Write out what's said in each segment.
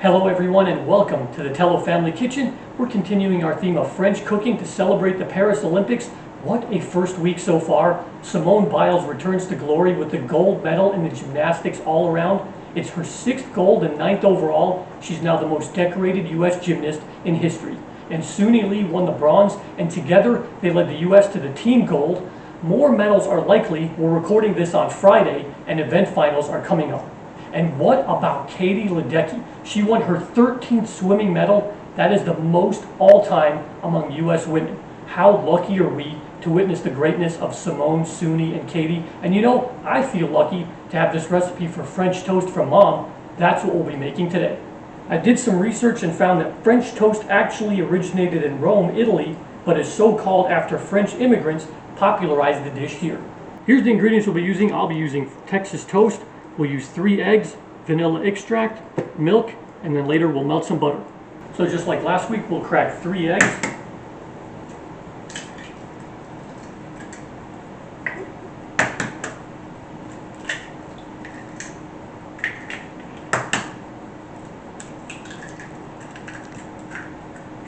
Hello everyone and welcome to the Tellow Family Kitchen. We're continuing our theme of French cooking to celebrate the Paris Olympics. What a first week so far. Simone Biles returns to glory with the gold medal in the gymnastics all around. It's her 6th gold and 9th overall. She's now the most decorated U.S. gymnast in history. And Suni Lee won the bronze, and together they led the U.S. to the team gold. More medals are likely. We're recording this on Friday and event finals are coming up. And what about Katie Ledecky? She won her 13th swimming medal. That is the most all-time among U.S. women. How lucky are we to witness the greatness of Simone, Suni, and Katie? And you know, I feel lucky to have this recipe for French toast from Mom. That's what we'll be making today. I did some research and found that French toast actually originated in Rome, Italy, but is so called after French immigrants popularized the dish here. Here's the ingredients we'll be using. I'll be using Texas toast. We'll use 3 eggs, vanilla extract, milk, and then later we'll melt some butter. So just like last week, we'll crack 3 eggs.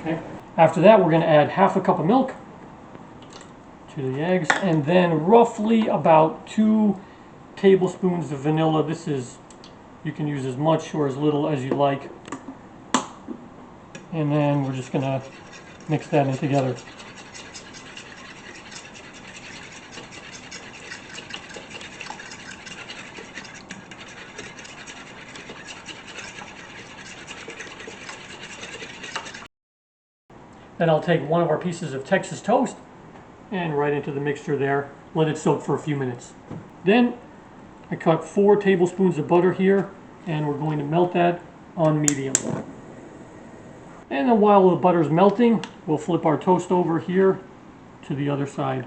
Okay. After that, we're going to add half a cup of milk to the eggs, and then roughly about 2 tablespoons of vanilla. This is, you can use as much or as little as you like. And then we're just going to mix that in together. Then I'll take one of our pieces of Texas toast and right into the mixture there. Let it soak for a few minutes. Then I cut 4 tablespoons of butter here, and we're going to melt that on medium. And then while the butter's melting, we'll flip our toast over here to the other side.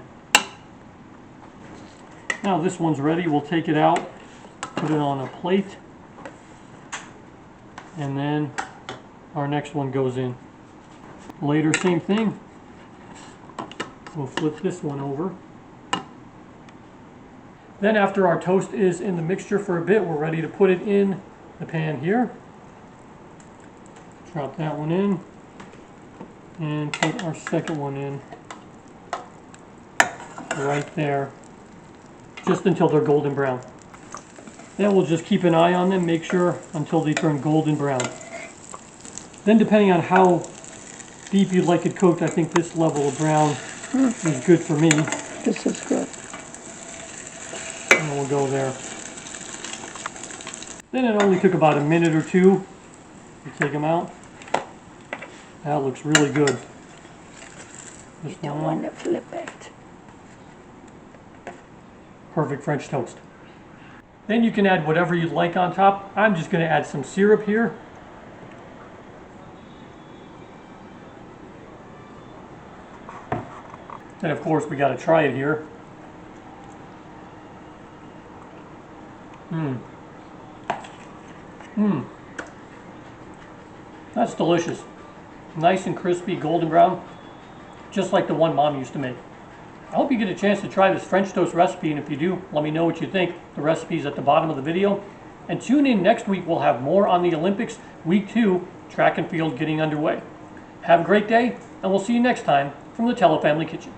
Now this one's ready. We'll take it out, put it on a plate, and then our next one goes in. Later, same thing. We'll flip this one over. Then after our toast is in the mixture for a bit, we're ready to put it in the pan here. Drop that one in and put our second one in right there, just until they're golden brown. Then we'll just keep an eye on them, make sure until they turn golden brown. Then depending on how deep you'd like it cooked, I think this level of brown is good for me. This is good. And we'll go there. Then it only took about a minute or 2 to take them out. That looks really good. You don't want to flip it. Perfect French toast. Then you can add whatever you'd like on top. I'm just going to add some syrup here. And of course we got to try it here. That's delicious. Nice and crispy, golden brown, just like the one Mom used to make. I hope you get a chance to try this French toast recipe, and if you do, let me know what you think. The recipe is at the bottom of the video. And tune in next week, we'll have more on the Olympics. Week 2, track and field getting underway. Have a great day, and we'll see you next time from the Tellow Family Kitchen.